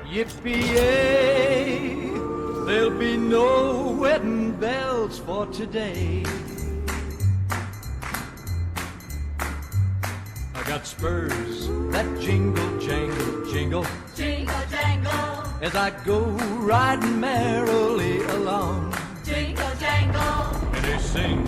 Yippee-yay, there'll be no wedding bells for today. I got spurs that jingle, jangle, jingle, Jingle jangle, as I go riding merrily along. jingle jangle, And they sing,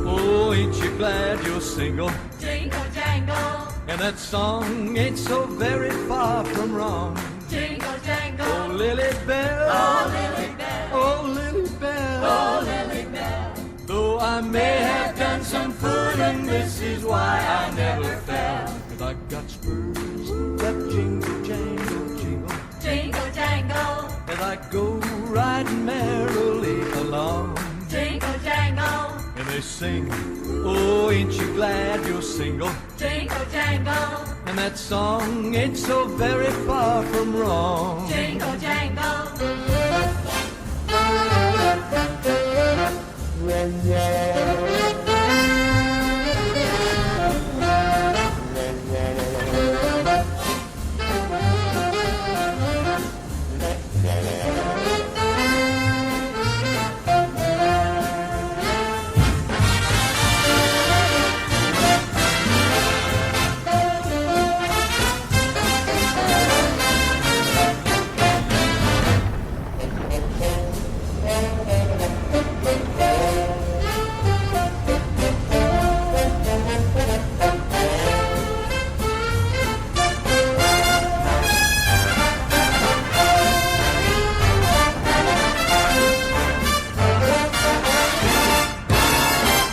oh, ain't you glad you're single? jingle jangle, And that song ain't so very far from wrong. jingle jangle. Oh, Lily Bell, Oh, Lily Bell, oh, Lily Bell. oh, Lily Bell. Though I may have done some fooling, this is why I never fell. 'Cause I got spurs that jingle, jangle, jingle, Jingle jangle, as I go riding merrily along. jingle jangle, And they sing, oh, ain't you glad you're single? jingle jangle, And that song ain't so very far from wrong. jingle jangle.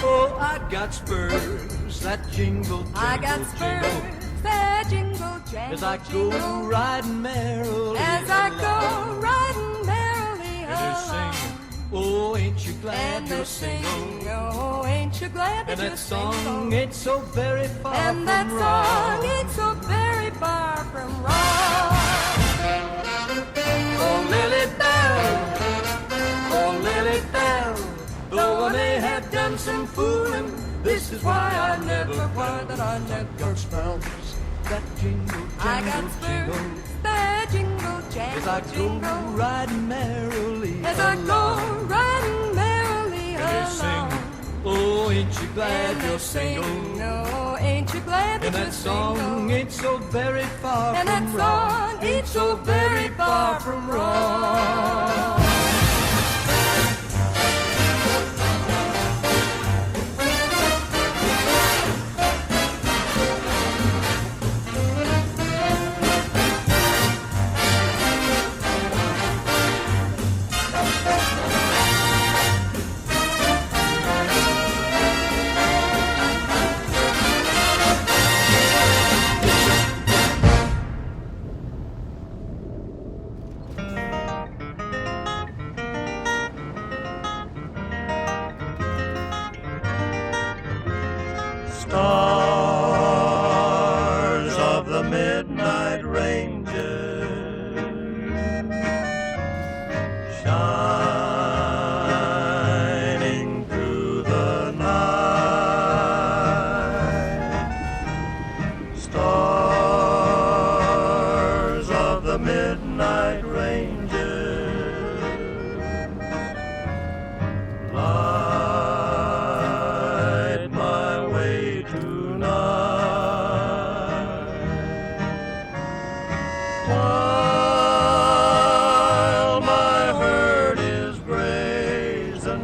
Oh, I got spurs that jingle, jingle, I got jingle, spurs that jingle, jangle, as I go jingle, riding merrily as I along. go riding merrily And they along. sing, oh, ain't you glad And you're they sing, single? oh, ain't you glad And that you're that song single? ain't so very far And from that wrong. song ain't so very far from wrong. Oh, Lily Bell, oh, Lily Bell, though I may have done some fooling, this is why I never fell. that I never got spurs that jingle, I got jangle, jingle, spurs that jingle, as jangle, I go jingle, riding merrily as I along. go riding merrily And they sing, along. oh, ain't you glad And you're they sing, single? no, ain't you glad that And you're that song single? ain't so very far And from that wrong. song ain't so very far from wrong. Stars of the midnight ranges, shining through the night. Stars of the midnight ranges, light my way tonight. While my herd is grazing,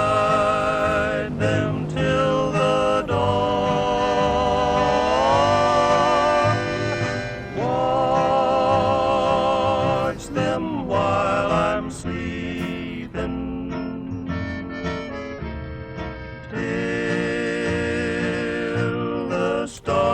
guide them till the dawn. Watch them while I'm sleeping, till the stars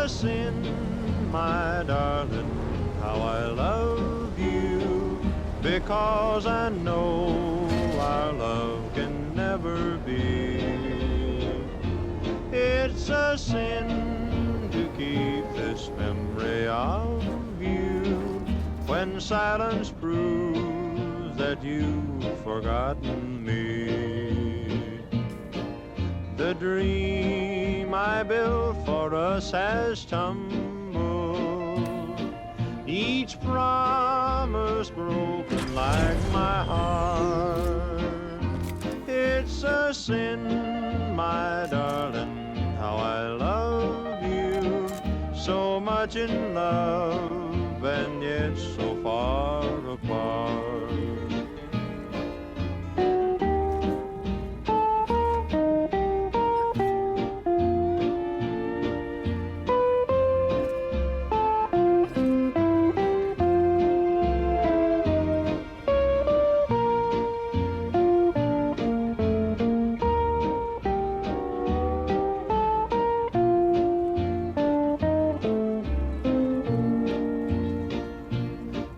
a sin, my darling, how I love you, because I know our love can never be. It's a sin to keep this memory of you when silence proves that you've forgotten me. The dream I built for us has tumbled, each promise broken like my heart. It's a sin, my darling, how I love you, so much in love and yet so far apart.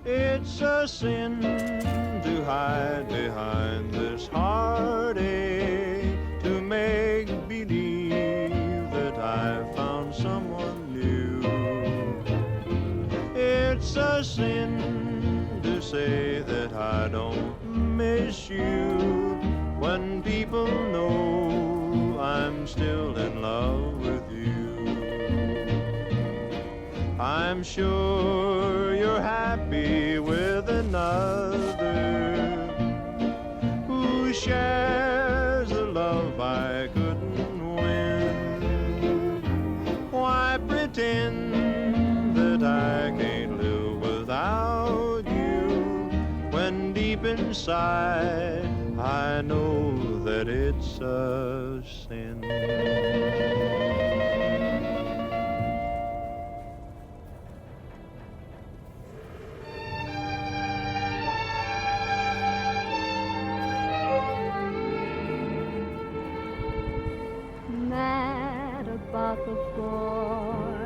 It's a sin to hide behind this heartache, to make believe that I've found someone new. It's a sin to say that I don't miss you when people know I'm still in love with you. I'm sure you're happy with another who shares a love I couldn't win. Why pretend that I can't live without you when deep inside I know that it's a sin? Mad about the boy.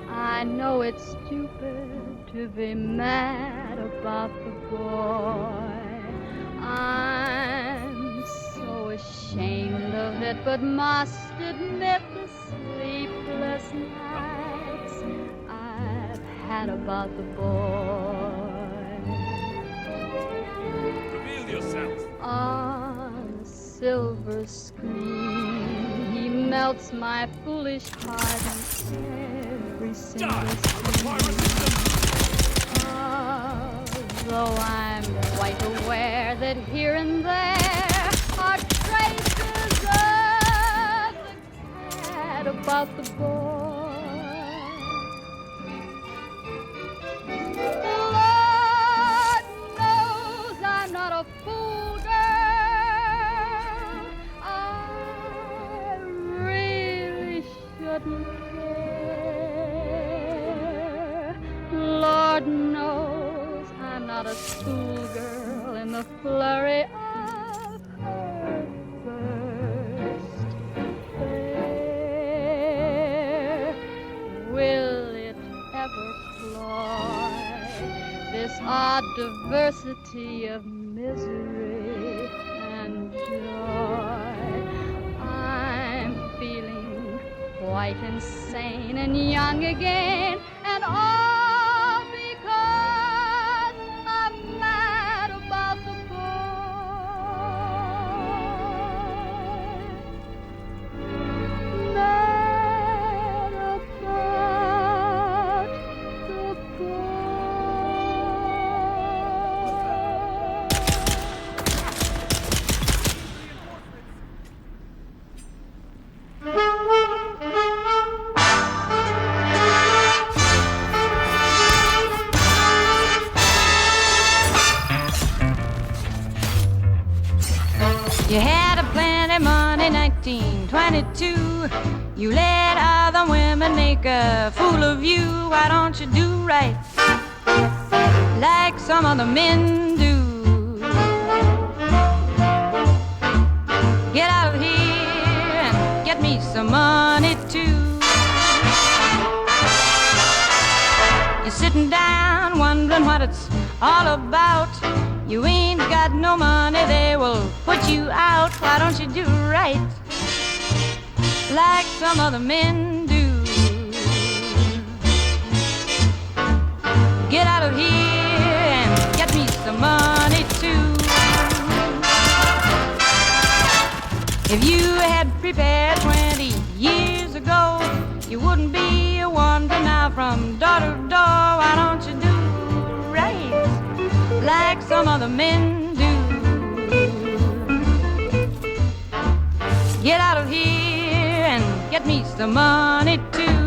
I know it's stupid to be mad about the boy. I'm so ashamed of it, but must admit the sleepless nights I've had about the boy. Reveal yourself. On a silver screen, he melts my foolish heart in every single scene. Though I'm quite aware that here and there are traces of the cat about the boy. Lord knows I'm not a fool, girl. I really shouldn't care. Lord knows I'm not a schoolgirl in the flurry of her first affair. Will it ever cloy this odd diversity of misery and joy? I'm feeling quite insane and young again, and all because I'm mad about the boy. Mad about the You had a plenty money, 1922. You let other women make a fool of you. Why don't you do right like some other men do? Get out of here and get me some money too. it's all about. You ain't got no money, they will put you out. Why don't you do right like some other men do? Get out of here and get me some money too. If you had prepared 20 years ago, you wouldn't be a wandering now from door to door. Why don't you do right like some other men do? Get out of here and get me some money too.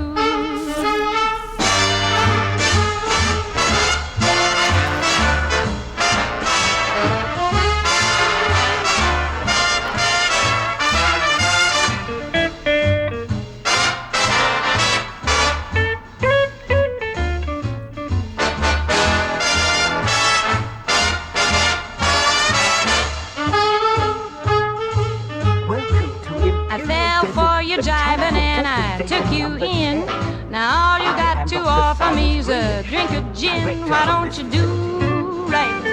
Jiving and I took you in. Now all you got to offer me's a drink of gin. Why don't you do right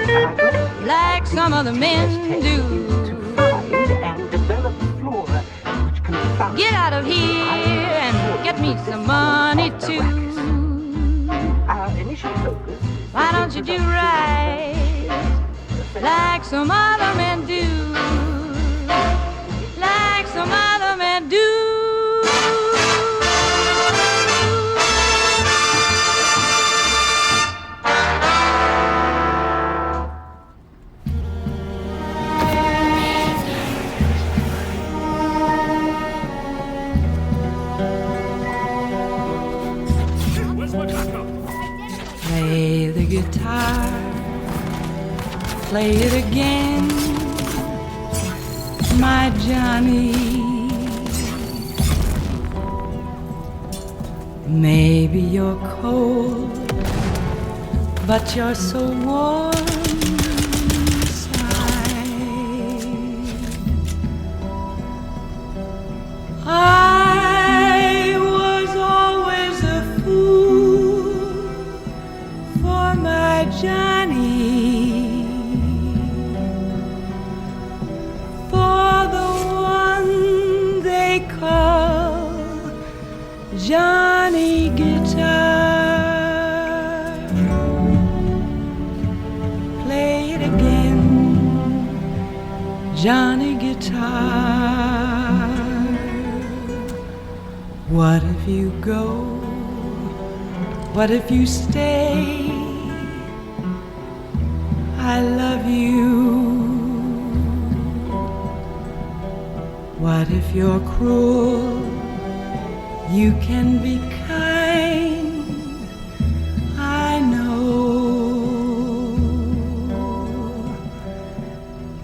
like some other men do? Get out of here and get me some money too. Why don't you do right like some other men do? Like some other men do. Play the guitar, play it again, my Johnny. Maybe you're cold, but you're so warm inside. I was always a fool for my Johnny, for the one they call Johnny Guitar. Play it again, Johnny Guitar. What if you go? What if you stay? I love you. What if you're cruel? You can be kind, I know.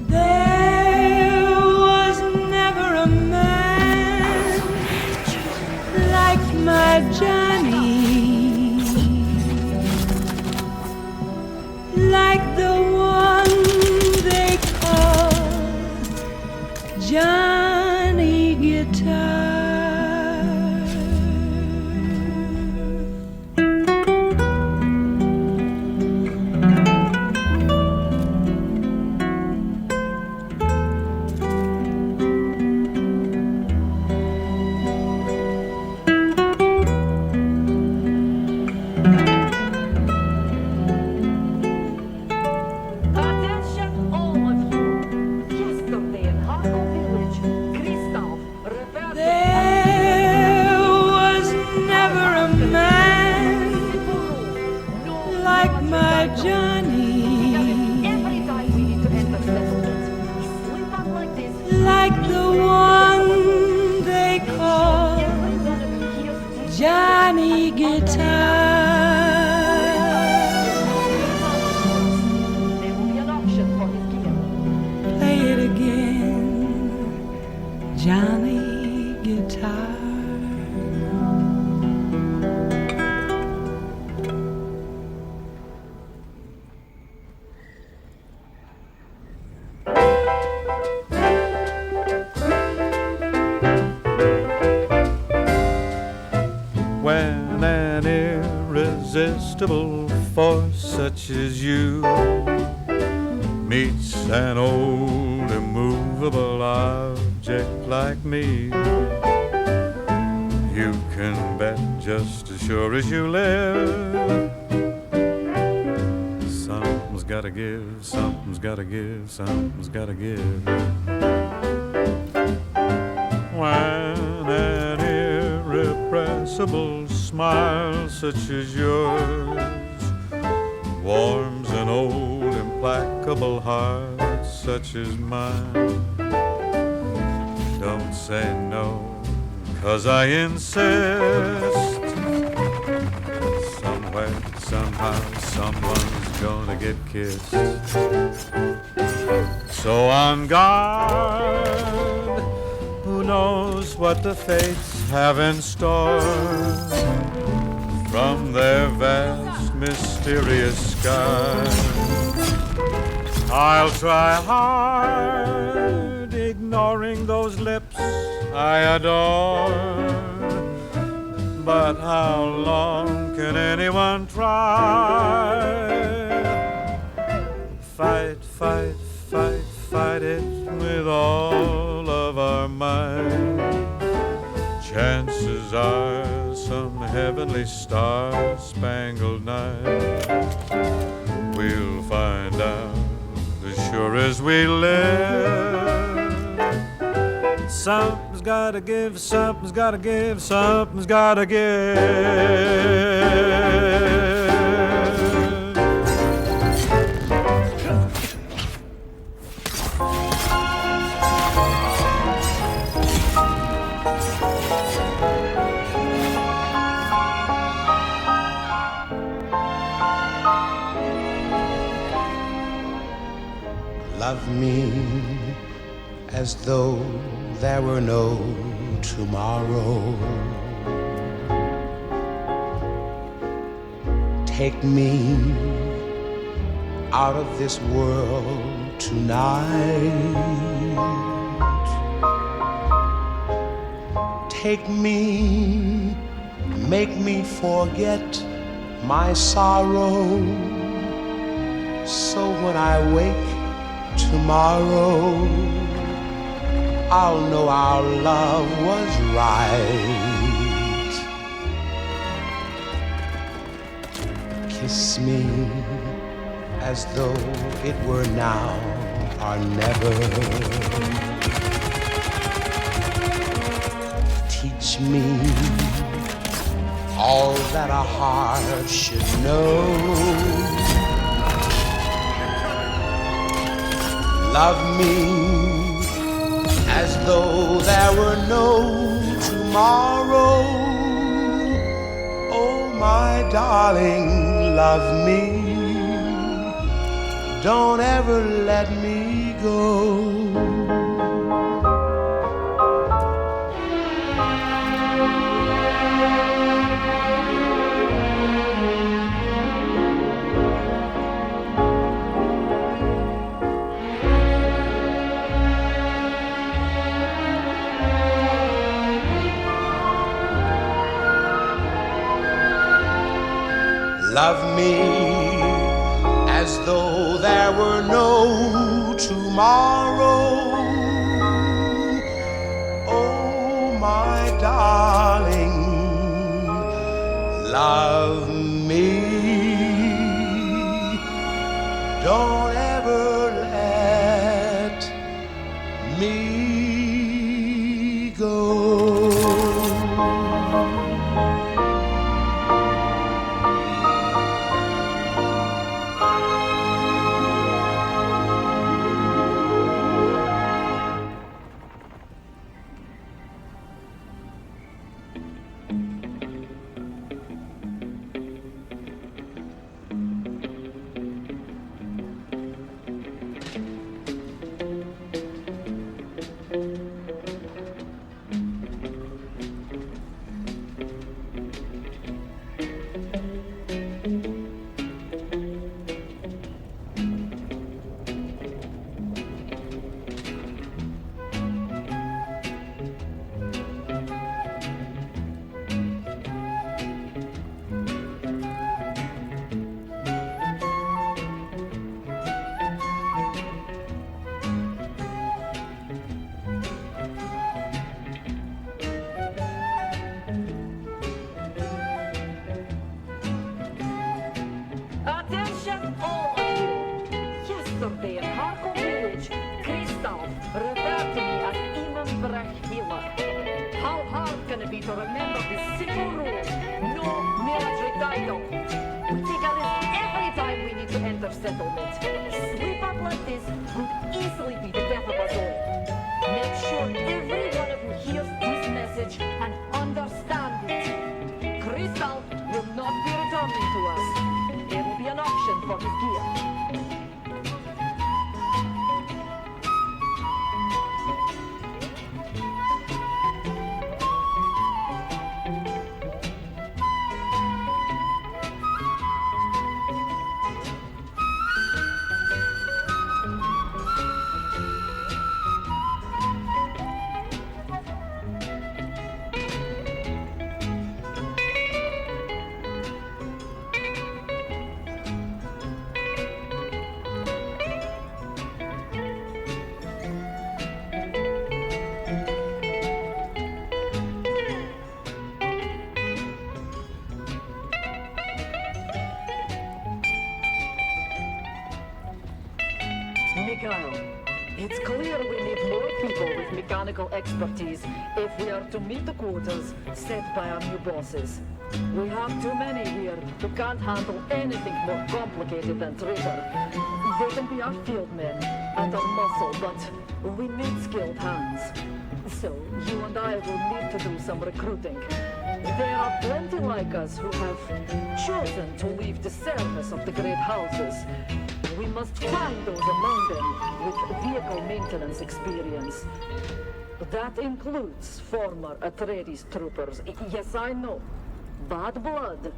There was never a man like my Johnny, like the one they call Johnny Guitar. Johnny Guitar. Play it again, Johnny Guitar. When an irresistible for such as you meets an old immovable object like me. You can bet just as sure as you live, something's gotta give, something's gotta give, something's gotta give. When an irrepressible smile such as yours warms an old implacable heart such as mine, don't say no, 'cause I insist. Somewhere, somehow, someone's gonna get kissed. So on guard, who knows what the fates have in store from their vast, mysterious sky. I'll try hard, ignoring those lips I adore. But how long can anyone try? Fight, fight, fight, fight it with all of our might. Chances are some heavenly star-spangled night we'll find out as sure as we live. Something's gotta give, something's gotta give, something's gotta give. Love me as though there were no tomorrow. Take me out of this world tonight. Take me, make me forget my sorrow. So when I wake tomorrow, I'll know our love was right. Kiss me as though it were now or never. Teach me all that a heart should know. Love me as though there were no tomorrow. Oh, my darling, love me. Don't ever let me go. Love me as though there were no tomorrow. Oh, my darling, love me. Don't ever let me go. Jangle. We take a risk every time we need to enter settlement. A slip up like this could easily be the death of us all. Make sure every one of you hears this message and understands it. Crystal will not be returning to us. There will be an auction for his gear. Mikhail, it's clear we need more people with mechanical expertise if we are to meet the quotas set by our new bosses. We have too many here who can't handle anything more complicated than trigger. They can be our field men and our muscle, but we need skilled hands. So you and I will need to do some recruiting. There are plenty like us who have chosen to leave the service of the great houses. We must find those among them with vehicle maintenance experience. That includes former Atreides troopers. Yes, I know. Bad blood.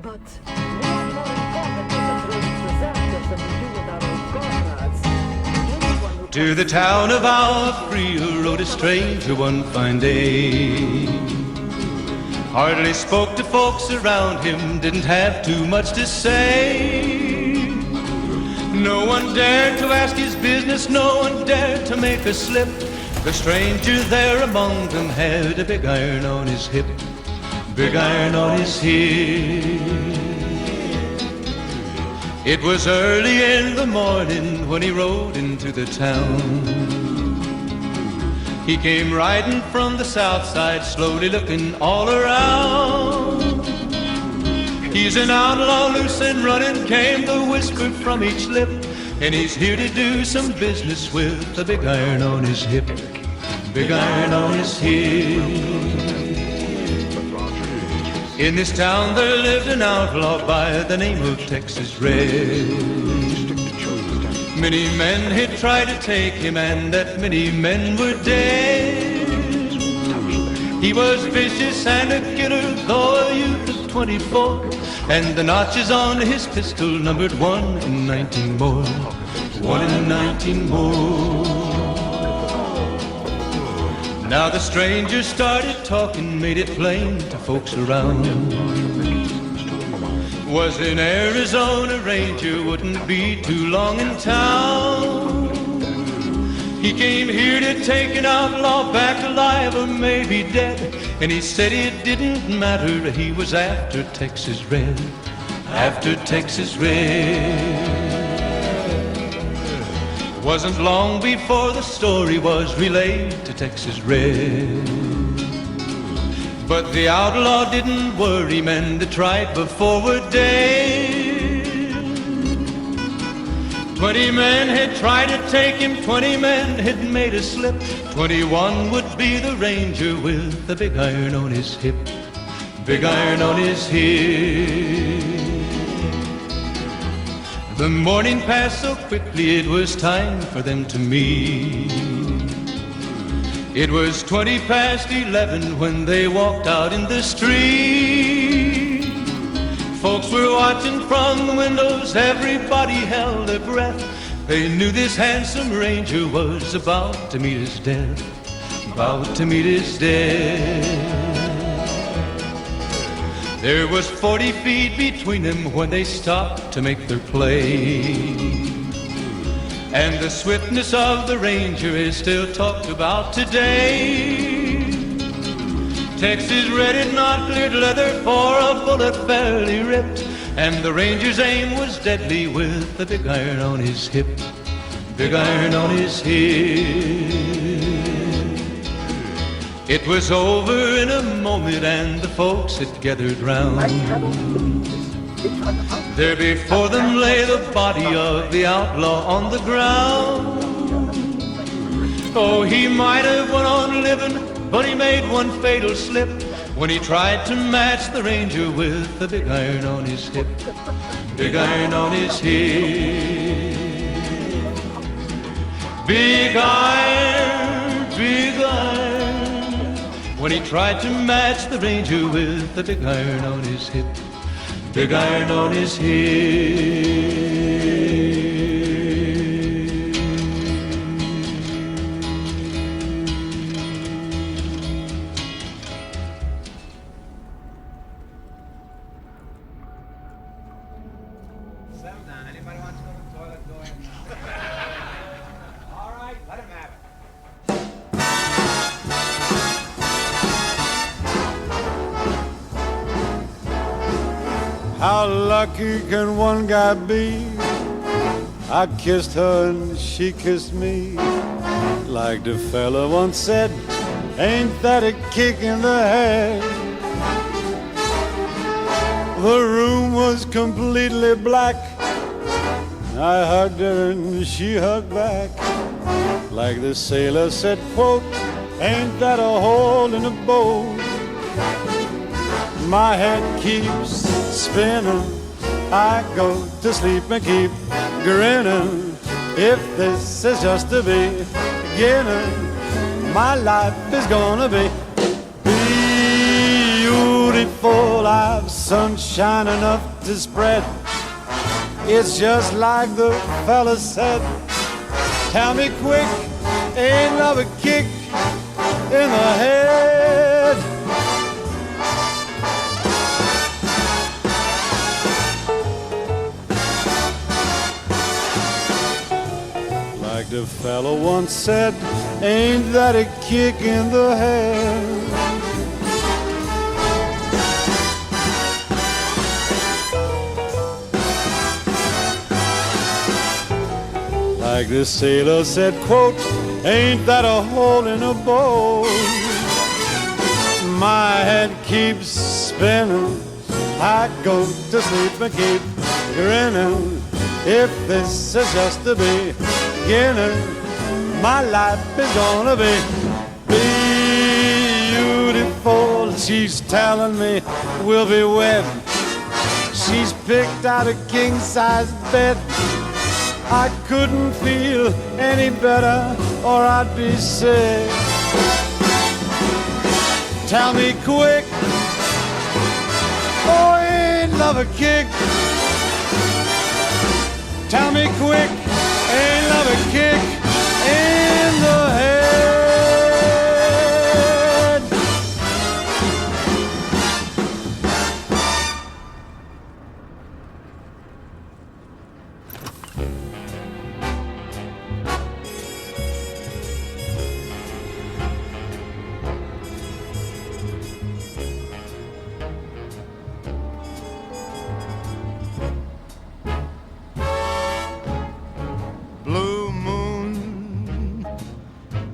But we have more in common with Atreides deserters than we do with our own comrades. Anyone who To the town of Alfria rode a stranger one fine day. Hardly spoke to folks around him, didn't have too much to say. No one dared to ask his business, no one dared to make a slip. The stranger there among them had a big iron on his hip, big iron on his hip. It was early in the morning when he rode into the town. He came riding from the south side, slowly looking all around. He's an outlaw, loose and running, came the whisper from each lip. And he's here to do some business with a big iron on his hip, big iron on his hip. In this town there lived an outlaw by the name of Texas Red. Many men had tried to take him, and that many men were dead. He was vicious and a killer, though a youth of 24, and the notches on his pistol numbered 1 in 19 more, 1 in 19 more. Now the stranger started talking, made it plain to folks around. Was an Arizona Ranger, wouldn't be too long in town. He came here to take an outlaw back alive or maybe dead. And he said it didn't matter, he was after Texas Red, after Texas Red. Wasn't long before the story was relayed to Texas Red. But the outlaw didn't worry men that tried before were dead. 20 men had tried to take him, 20 men had made a slip. 21 would be the ranger with the big iron on his hip, big iron on his hip. The morning passed so quickly it was time for them to meet. It was 20 past 11 when they walked out in the street. Folks were watching from the windows, everybody held their breath. They knew this handsome ranger was about to meet his death, about to meet his death. There was 40 feet between them when they stopped to make their play. And the swiftness of the ranger is still talked about today. Texas Red had not cleared leather for a bullet fairly ripped, and the ranger's aim was deadly with the big iron on his hip, big iron on his hip. It was over in a moment and the folks had gathered round. There before them lay the body of the outlaw on the ground. Oh, he might have went on living, but he made one fatal slip when he tried to match the ranger with the big iron on his hip. Big iron on his hip. Big iron, big iron. When he tried to match the ranger with the big iron on his hip. Big iron on his hip. How lucky can one guy be? I kissed her and she kissed me. Like the fella once said, ain't that a kick in the head? The room was completely black. I hugged her and she hugged back. Like the sailor said, quote, ain't that a hole in the boat? My head keeps spinning. I go to sleep and keep grinning. If this is just the beginning, my life is gonna be beautiful. I've sunshine enough to spread. It's just like the fella said. Tell me quick, ain't love a kick in the head? Like the fellow once said, ain't that a kick in the head? Like the sailor said, quote, ain't that a hole in a boat? My head keeps spinning. I go to sleep and keep grinning. If this is just the beginning, my life is gonna be beautiful. She's telling me we'll be wed. She's picked out a king-size bed. I couldn't feel any better or I'd be sick. Tell me quick, oh, ain't love a kick? Tell me quick, ain't love a kick in the head?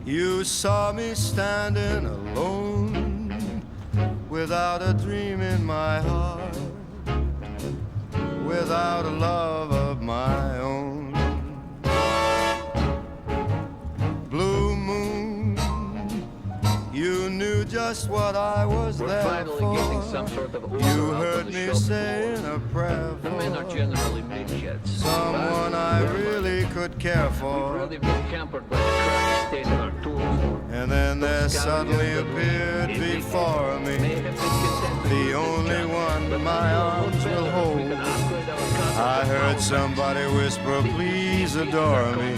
You saw me standing alone, without a dream in my heart, without a love of my own. Blue moon, you knew just what I was there finally for. getting some sort of order You out heard of the me show saying a prayer The men are for generally midgets. someone I really could care We've for. really been hampered by the crappy state of our tools. And then there suddenly appeared before me the only one my arms will hold. I heard somebody whisper, please adore me.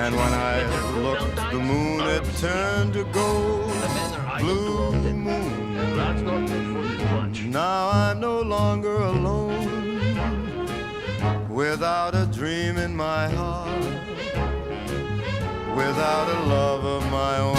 And when I looked, the moon had turned to gold. Blue moon. Now I'm no longer alone, without a dream in my heart, without a love of my own.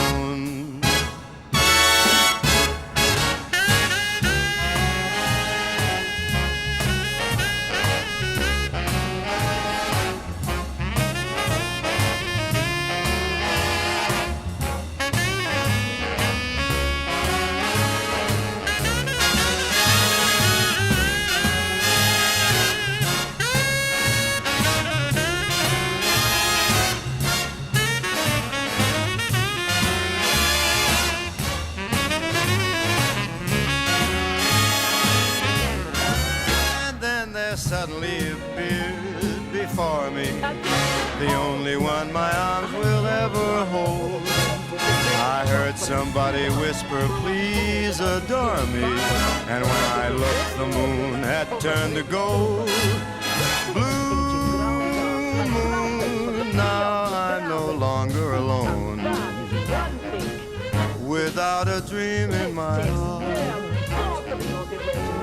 suddenly appeared before me, the only one my arms will ever hold. I heard somebody whisper, please adore me, and when I looked, the moon had turned to gold. Blue moon, now I'm no longer alone, without a dream in my heart,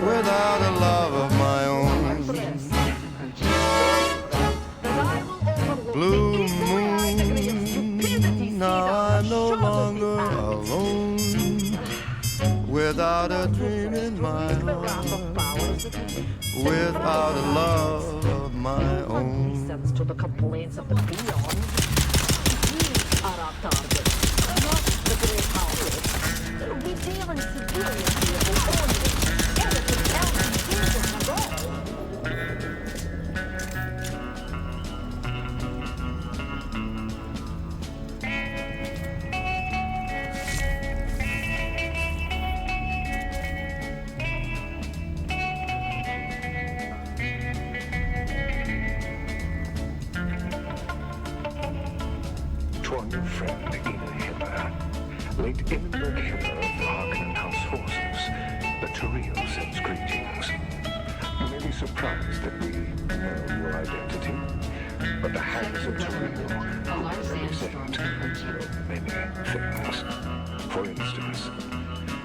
without a love of my own. Blue moon, now I'm no longer alone, without a dream in my heart, without a love of my own. Listens to the complaints of the peons. We are our target, not the great houses. We deal in civilian people only. Anything else is at all. Friend Ina Hiller, late Immenberg Hiller of the Harkonnen House forces, the Torrio sends greetings. You may be surprised that we know your identity, but the hags of Torrio represent many things. For instance,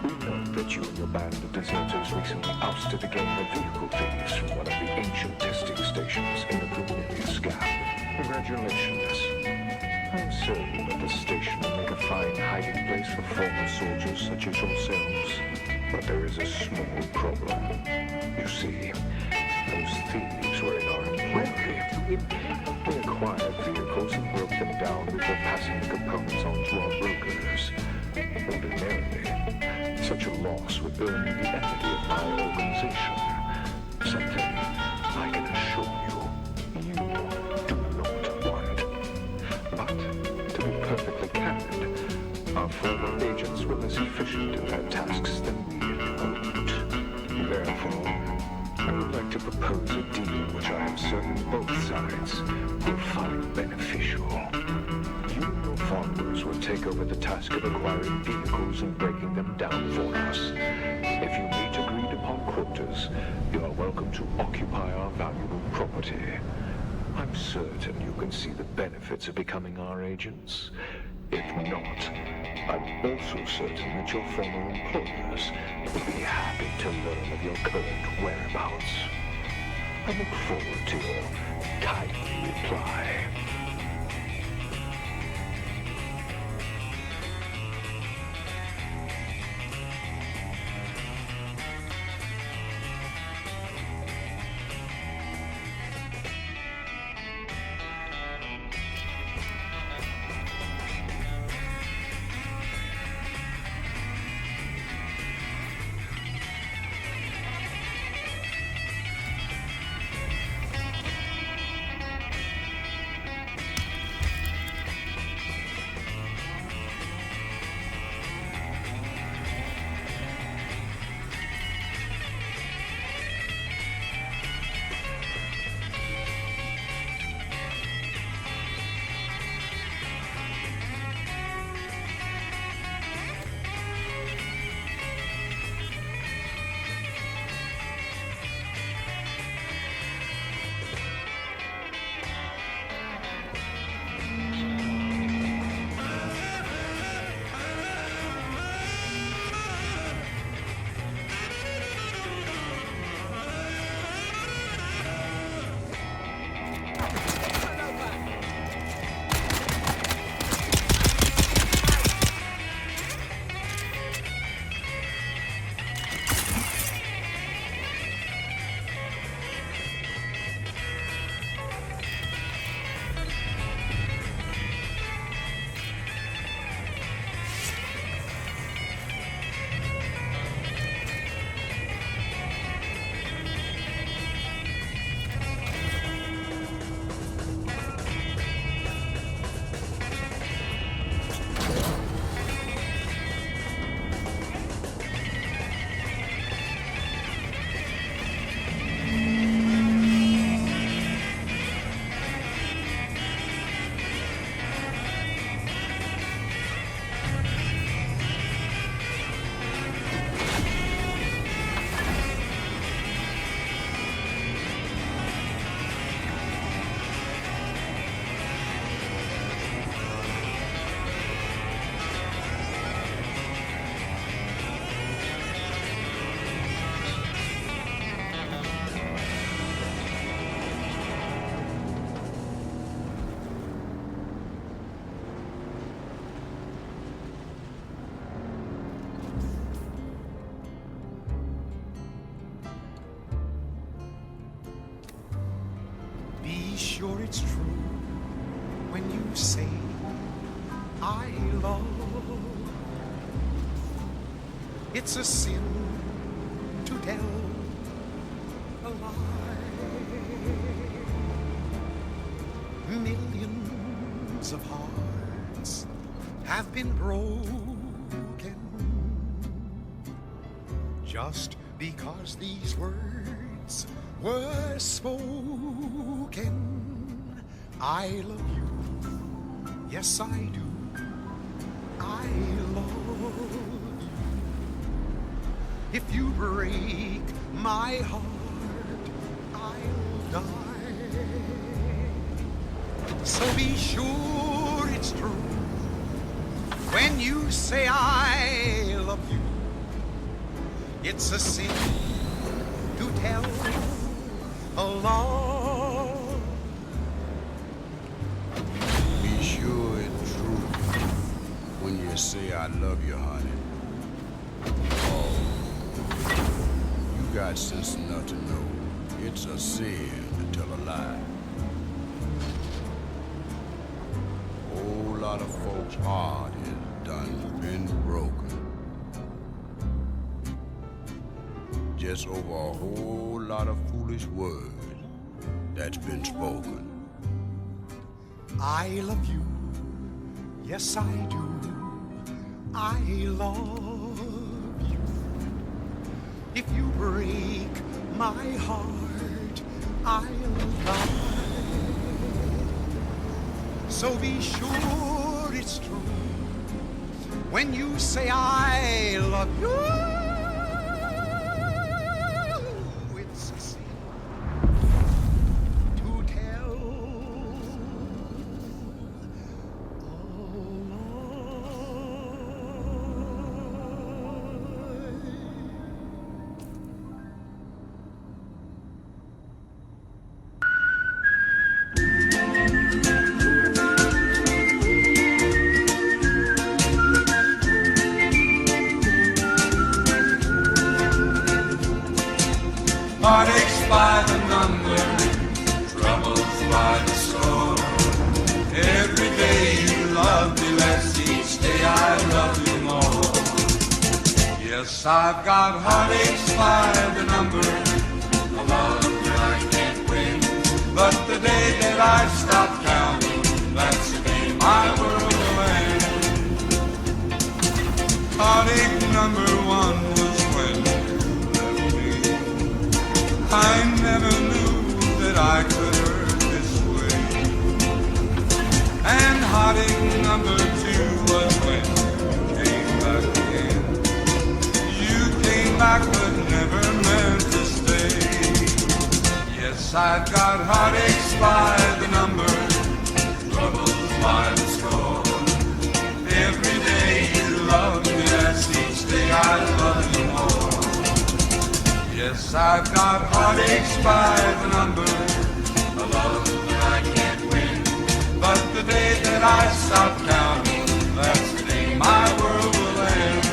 we know that you and your band of deserters recently ousted a gang of vehicle thieves from one of the ancient testing stations in the Cornelius Gap. Congratulations. I'm certain that the station will make a fine hiding place for former soldiers such as yourselves. But there is a small problem. You see, those thieves were in our employ. We acquired vehicles and broke them down before passing the components on to our brokers. Ordinarily, such a loss would earn me the enmity of my organization. Something I can assure you, you do not want. But, to be perfectly candid, our former agents were less efficient in their tasks than we had hoped. Therefore, I would like to propose a deal which I am certain both sides will find beneficial. You and your followers will take over the task of acquiring vehicles and breaking them down for us. If you meet agreed upon quotas, you are welcome to occupy our valuable property. I'm certain you can see the benefits of becoming our agents. If not, I'm also certain that your former employers will be happy to learn of your current whereabouts. I look forward to your kindly reply. sure it's true when you say I love. It's a sin to tell a lie. Millions of hearts have been broken just because these words were spoken. I love you, yes I do. I love you. If you break my heart, I'll die. So be sure it's true when you say I love you. It's a sin to tell a lie. Be sure it's true when you say I love you, honey. Oh, you got sense enough to know it's a sin to tell a lie. Whole lot of folks' heart is done been broken just over a whole lot of foolish words that's been spoken. I love you, yes I do. I love you. If you break my heart, I'll die. So be sure it's true when you say I love you. It's a sin to tell Heartaches by the number, troubles by the score. Every day you love me less, each day I love you more. Yes, I've got heartaches by the number, a love that I can't win. But the day that I stop counting, that's the day my world will end. Heartache number one was when I never knew that I could hurt this way. And heartache number two was when you came back again. You came back but never meant to stay. Yes, I've got heartaches by the number, troubles by the score. Every day you love me less, each day I love you more. Yes, I've got heartaches by the number, a love that I can't win. But the day that I stop counting, that's the day my world will end.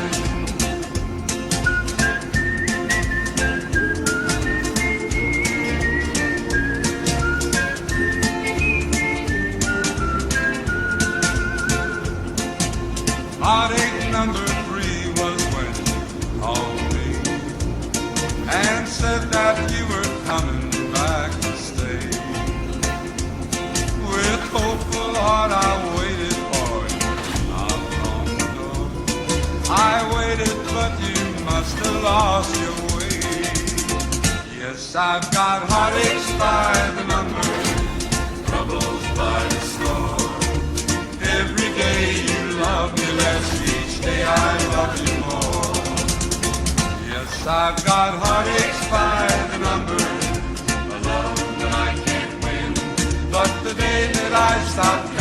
Heartache number three was when you called me and said that you were coming back to stay. With hopeful heart I waited for you not long ago. I waited but you must have lost your way. Yes, I've got heartaches by the number, troubles by the score. Every day you love me less, each day I love you more. Yes, I've got heartaches by the number, a love that I can't win. But the day that I stop